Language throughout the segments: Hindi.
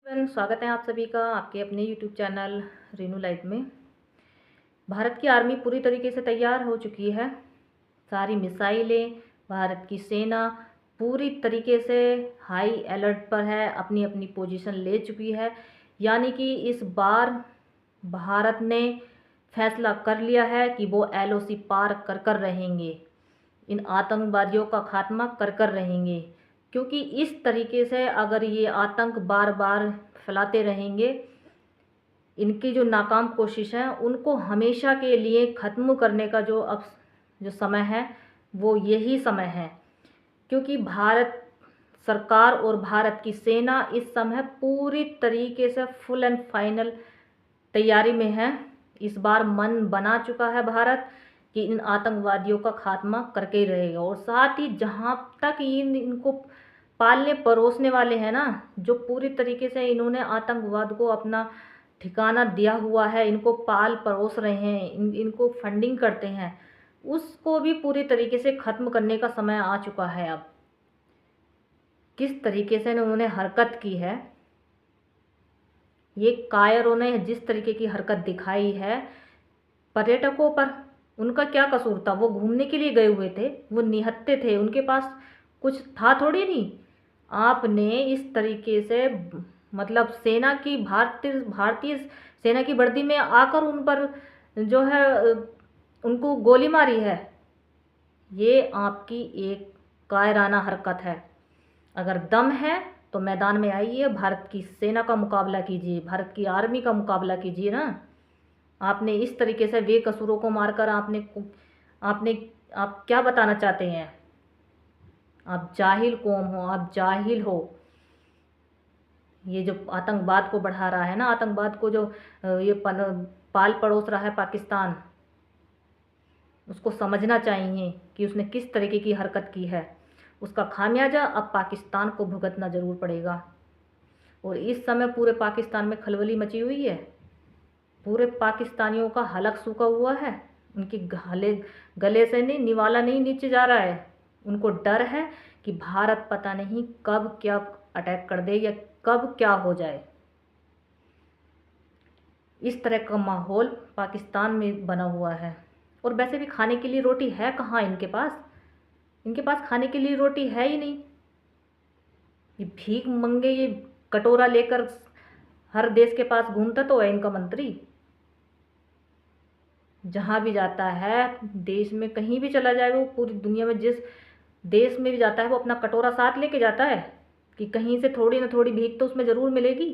फ्रेंड्स, स्वागत है आप सभी का आपके अपने यूट्यूब चैनल रेनू लाइफ में। भारत की आर्मी पूरी तरीके से तैयार हो चुकी है। सारी मिसाइलें, भारत की सेना पूरी तरीके से हाई अलर्ट पर है, अपनी अपनी पोजीशन ले चुकी है। यानी कि इस बार भारत ने फैसला कर लिया है कि वो एलओसी पार कर कर रहेंगे, इन आतंकवादियों का खात्मा कर कर रहेंगे। क्योंकि इस तरीके से अगर ये आतंक बार बार फैलाते रहेंगे, इनकी जो नाकाम कोशिश है उनको हमेशा के लिए ख़त्म करने का जो समय है वो यही समय है। क्योंकि भारत सरकार और भारत की सेना इस समय पूरी तरीके से फुल एंड फाइनल तैयारी में है। इस बार मन बना चुका है भारत कि इन आतंकवादियों का खात्मा करके ही रहेगा। और साथ ही जहाँ तक इनको पालने परोसने वाले हैं ना, जो पूरी तरीके से इन्होंने आतंकवाद को अपना ठिकाना दिया हुआ है, इनको पाल परोस रहे हैं, इनको फंडिंग करते हैं, उसको भी पूरी तरीके से ख़त्म करने का समय आ चुका है। अब किस तरीके से उन्होंने हरकत की है, ये कायरों ने जिस तरीके की हरकत दिखाई है पर्यटकों पर, उनका क्या कसूर था? वो घूमने के लिए गए हुए थे, वो निहत्थे थे, उनके पास कुछ था थोड़ी नहीं। आपने इस तरीके से मतलब सेना की भारतीय सेना की वर्दी में आकर उन पर जो है उनको गोली मारी है। ये आपकी एक कायराना हरकत है। अगर दम है तो मैदान में आइए, भारत की सेना का मुकाबला कीजिए, भारत की आर्मी का मुकाबला कीजिए ना। आपने इस तरीके से बेकसूरों को मारकर आपने आप क्या बताना चाहते हैं? आप जाहिल कौम हो, आप जाहिल हो। ये जो आतंकवाद को बढ़ा रहा है ना, आतंकवाद को जो ये पाल पड़ोस रहा है पाकिस्तान, उसको समझना चाहिए कि उसने किस तरीके की हरकत की है। उसका खामियाजा अब पाकिस्तान को भुगतना ज़रूर पड़ेगा। और इस समय पूरे पाकिस्तान में खलबली मची हुई है। पूरे पाकिस्तानियों का हलक सूखा हुआ है, उनके गले से नहीं निवाला नहीं नीचे जा रहा है। उनको डर है कि भारत पता नहीं कब क्या अटैक कर दे या कब क्या हो जाए। इस तरह का माहौल पाकिस्तान में बना हुआ है। और वैसे भी खाने के लिए रोटी है कहाँ इनके पास? इनके पास खाने के लिए रोटी है ही नहीं। ये भीख मंगे, ये कटोरा लेकर हर देश के पास घूमता तो है इनका मंत्री। जहाँ भी जाता है देश में, कहीं भी चला जाए, वो पूरी दुनिया में जिस देश में भी जाता है वो अपना कटोरा साथ लेके जाता है कि कहीं से थोड़ी ना थोड़ी भीख तो उसमें ज़रूर मिलेगी,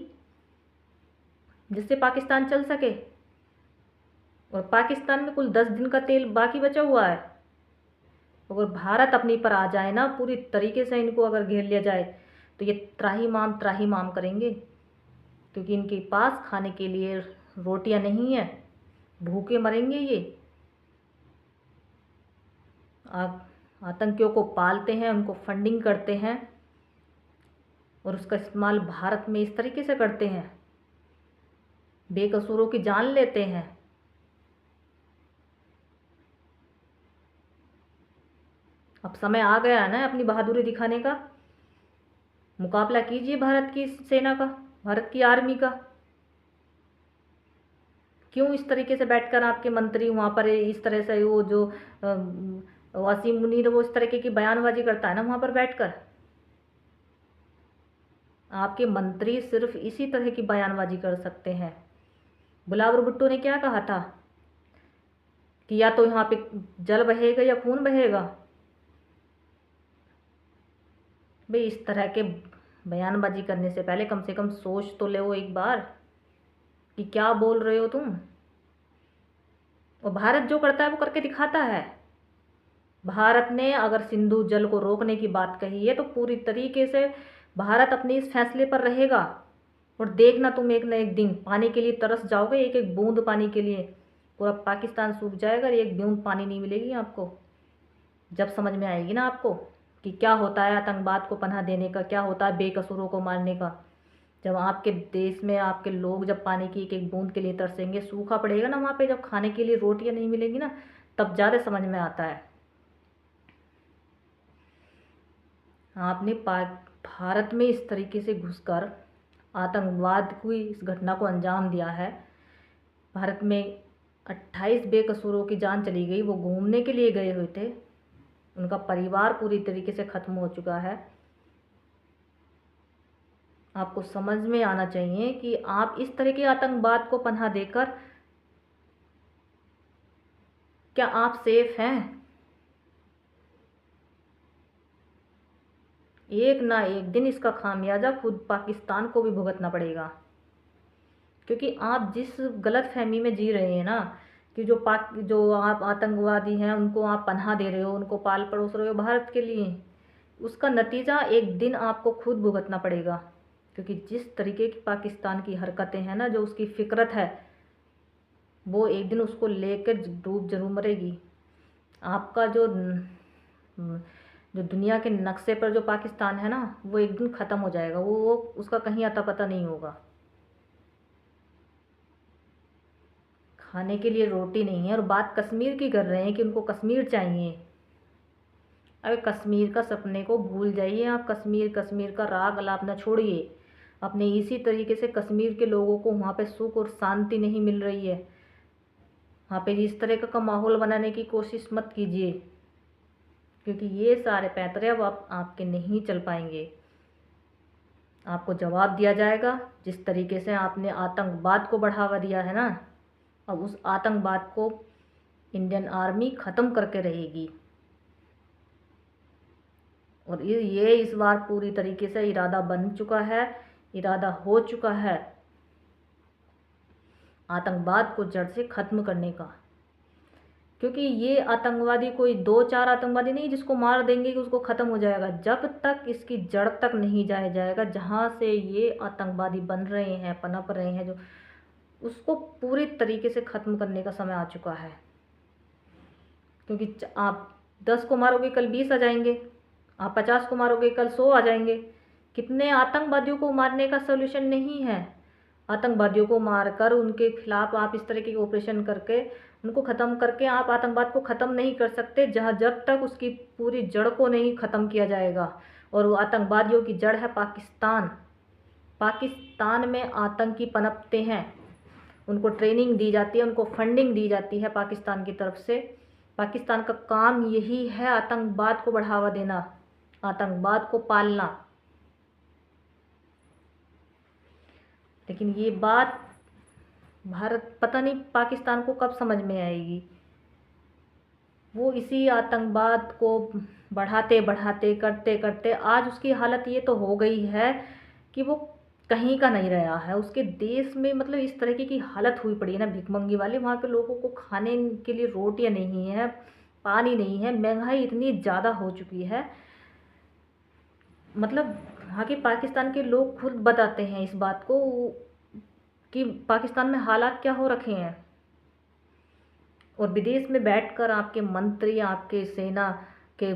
जिससे पाकिस्तान चल सके। और पाकिस्तान में कुल 10 दिन का तेल बाकी बचा हुआ है। अगर भारत अपनी पर आ जाए ना, पूरी तरीके से इनको अगर घेर लिया जाए, तो ये त्राही माम करेंगे। क्योंकि इनके पास खाने के लिए रोटियां नहीं है, भूखे मरेंगे ये। आतंकियों को पालते हैं, उनको फंडिंग करते हैं और उसका इस्तेमाल भारत में इस तरीके से करते हैं, बेकसूरों की जान लेते हैं। अब समय आ गया है ना अपनी बहादुरी दिखाने का। मुकाबला कीजिए भारत की सेना का, भारत की आर्मी का। क्यों इस तरीके से बैठकर आपके मंत्री वहाँ पर इस तरह से, वो जो वासीम मुनीर, वो इस तरीके की बयानबाजी करता है ना वहाँ पर बैठकर? आपके मंत्री सिर्फ इसी तरह की बयानबाजी कर सकते हैं। बिलावल भुट्टो ने क्या कहा था कि या तो यहाँ पे जल बहेगा या खून बहेगा। भाई, इस तरह के बयानबाजी करने से पहले कम से कम सोच तो ले वो एक बार कि क्या बोल रहे हो तुम। और भारत जो करता है वो करके दिखाता है। भारत ने अगर सिंधु जल को रोकने की बात कही है तो पूरी तरीके से भारत अपने इस फैसले पर रहेगा। और देखना तुम एक न एक दिन पानी के लिए तरस जाओगे, एक एक बूंद पानी के लिए। पूरा पाकिस्तान सूख जाएगा, एक बूंद पानी नहीं मिलेगी आपको। जब समझ में आएगी ना आपको कि क्या होता है आतंकवाद को पनाह देने का, क्या होता है बेकसूरों को मारने का। जब आपके देश में आपके लोग जब पानी की एक एक बूंद के लिए तरसेंगे, सूखा पड़ेगा ना वहाँ पे, जब खाने के लिए रोटियां नहीं मिलेंगी ना, तब ज़्यादा समझ में आता है। आपने भारत में इस तरीके से घुसकर आतंकवाद की इस घटना को अंजाम दिया है। भारत में 28 बेकसूरों की जान चली गई। वो घूमने के लिए गए हुए थे, उनका परिवार पूरी तरीके से ख़त्म हो चुका है। आपको समझ में आना चाहिए कि आप इस तरह के आतंकवाद को पनाह देकर क्या आप सेफ हैं? एक ना एक दिन इसका खामियाजा खुद पाकिस्तान को भी भुगतना पड़ेगा, क्योंकि आप जिस गलत फहमी में जी रहे हैं ना कि जो आप आतंकवादी हैं उनको आप पनाह दे रहे हो, उनको पाल पड़ोस रहे हो भारत के लिए, उसका नतीजा एक दिन आपको खुद भुगतना पड़ेगा। क्योंकि जिस तरीके की पाकिस्तान की हरकतें हैं ना, जो उसकी फिक्रत है, वो एक दिन उसको लेकर डूब जरूर मरेगी। आपका जो दुनिया के नक्शे पर जो पाकिस्तान है ना, वो एक दिन ख़त्म हो जाएगा। वो उसका कहीं अता पता नहीं होगा। खाने के लिए रोटी नहीं है और बात कश्मीर की कर रहे हैं कि उनको कश्मीर चाहिए। अरे कश्मीर का सपने को भूल जाइए आप। कश्मीर का राग अलापना छोड़िए। अपने इसी तरीके से कश्मीर के लोगों को वहाँ पे सुख और शांति नहीं मिल रही है, वहाँ पे इस तरह का माहौल बनाने की कोशिश मत कीजिए, क्योंकि ये सारे पैंतरे अब आपके नहीं चल पाएंगे। आपको जवाब दिया जाएगा। जिस तरीके से आपने आतंकवाद को बढ़ावा दिया है ना, अब उस आतंकवाद को इंडियन आर्मी ख़त्म करके रहेगी। और ये इस बार पूरी तरीके से इरादा बन चुका है, इरादा हो चुका है आतंकवाद को जड़ से ख़त्म करने का। क्योंकि ये आतंकवादी कोई 2-4 आतंकवादी नहीं जिसको मार देंगे कि उसको ख़त्म हो जाएगा। जब तक इसकी जड़ तक नहीं जाया जाएगा, जहाँ से ये आतंकवादी बन रहे हैं, पनप रहे हैं, जो उसको पूरी तरीके से ख़त्म करने का समय आ चुका है। क्योंकि आप 10 को मारोगे कल 20 आ जाएंगे, आप 50 को मारोगे कल 100 आ जाएंगे। कितने आतंकवादियों को मारने का सोल्यूशन नहीं है। आतंकवादियों को मारकर उनके खिलाफ आप इस तरह के ऑपरेशन करके उनको ख़त्म करके आप आतंकवाद को ख़त्म नहीं कर सकते, जब तक उसकी पूरी जड़ को नहीं ख़त्म किया जाएगा। और वो आतंकवादियों की जड़ है पाकिस्तान। पाकिस्तान में आतंकी पनपते हैं, उनको ट्रेनिंग दी जाती है, उनको फंडिंग दी जाती है पाकिस्तान की तरफ से। पाकिस्तान का काम यही है आतंकवाद को बढ़ावा देना, आतंकवाद को पालना। लेकिन ये बात भारत पता नहीं पाकिस्तान को कब समझ में आएगी। वो इसी आतंकवाद को बढ़ाते बढ़ाते करते करते आज उसकी हालत ये तो हो गई है कि वो कहीं का नहीं रहा है। उसके देश में मतलब इस तरीके की हालत हुई पड़ी है ना, भिखमंगी वाली। वहाँ के लोगों को खाने के लिए रोटियां नहीं है, पानी नहीं है, महंगाई इतनी ज़्यादा हो चुकी है। मतलब वहाँ के पाकिस्तान के लोग खुद बताते हैं इस बात को कि पाकिस्तान में हालात क्या हो रखे हैं। और विदेश में बैठकर आपके मंत्री, आपके सेना के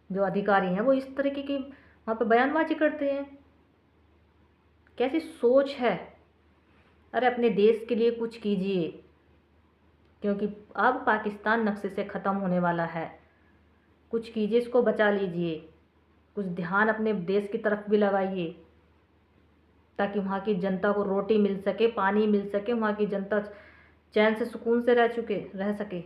जो अधिकारी हैं, वो इस तरीके की वहाँ पे बयानबाजी करते हैं। कैसी सोच है। अरे अपने देश के लिए कुछ कीजिए, क्योंकि अब पाकिस्तान नक्शे से ख़त्म होने वाला है। कुछ कीजिए, इसको बचा लीजिए। कुछ ध्यान अपने देश की तरफ भी लगाइए, ताकि वहाँ की जनता को रोटी मिल सके, पानी मिल सके, वहाँ की जनता चैन से सुकून से रह सके।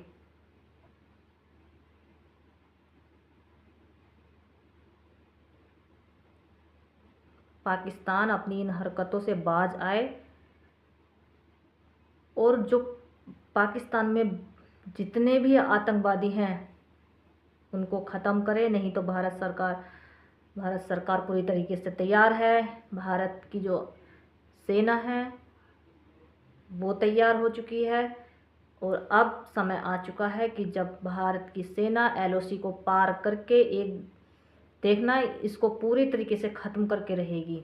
पाकिस्तान अपनी इन हरकतों से बाज आए और जो पाकिस्तान में जितने भी आतंकवादी हैं उनको ख़त्म करे। नहीं तो भारत सरकार पूरी तरीके से तैयार है। भारत की जो सेना है वो तैयार हो चुकी है। और अब समय आ चुका है कि जब भारत की सेना LOC को पार करके एक देखना इसको पूरी तरीके से ख़त्म करके रहेगी।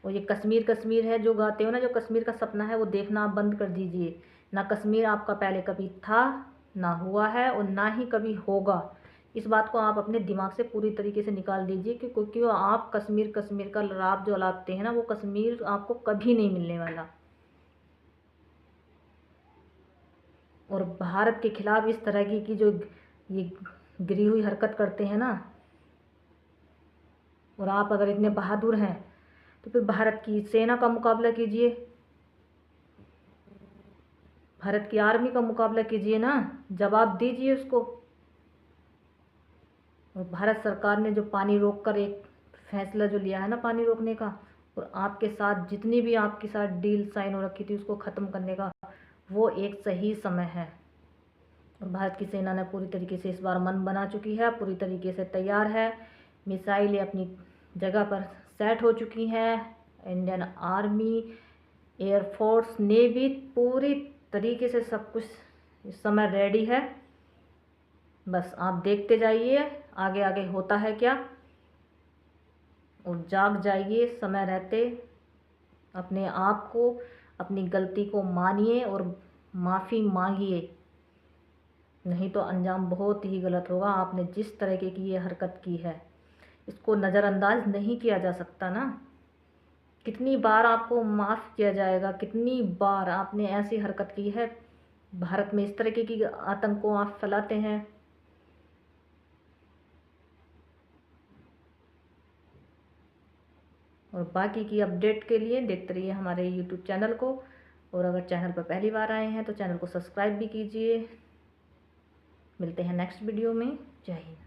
और ये कश्मीर है जो गाते हो ना, जो कश्मीर का सपना है, वो देखना आप बंद कर दीजिए। ना कश्मीर आपका पहले कभी था, ना हुआ है और ना ही कभी होगा। इस बात को आप अपने दिमाग से पूरी तरीके से निकाल दीजिए कि क्योंकि आप कश्मीर का लराब जो लाते हैं ना, वो कश्मीर आपको कभी नहीं मिलने वाला। और भारत के खिलाफ इस तरह की जो ये गिरी हुई हरकत करते हैं ना, और आप अगर इतने बहादुर हैं तो फिर भारत की सेना का मुकाबला कीजिए, भारत की आर्मी का मुकाबला कीजिए ना, जवाब दीजिए उसको। और भारत सरकार ने जो पानी रोक कर एक फैसला जो लिया है ना पानी रोकने का, और आपके साथ जितनी भी आपके साथ डील साइन हो रखी थी उसको ख़त्म करने का, वो एक सही समय है। और भारत की सेना ने पूरी तरीके से इस बार मन बना चुकी है, पूरी तरीके से तैयार है, मिसाइलें अपनी जगह पर सेट हो चुकी हैं। इंडियन आर्मी, एयरफोर्स, नेवी पूरी तरीके से सब कुछ इस समय रेडी है। बस आप देखते जाइए आगे आगे होता है क्या, और जाग जाइए समय रहते। अपने आप को, अपनी गलती को मानिए और माफ़ी मांगिए, नहीं तो अंजाम बहुत ही गलत होगा। आपने जिस तरीके की ये हरकत की है इसको नज़रअंदाज नहीं किया जा सकता ना। कितनी बार आपको माफ़ किया जाएगा, कितनी बार आपने ऐसी हरकत की है। भारत में इस तरीके की आतंक को आप फैलाते हैं। और बाकी की अपडेट के लिए देखते रहिए हमारे यूट्यूब चैनल को। और अगर चैनल पर पहली बार आए हैं तो चैनल को सब्सक्राइब भी कीजिए। मिलते हैं नेक्स्ट वीडियो में। जय हिंद।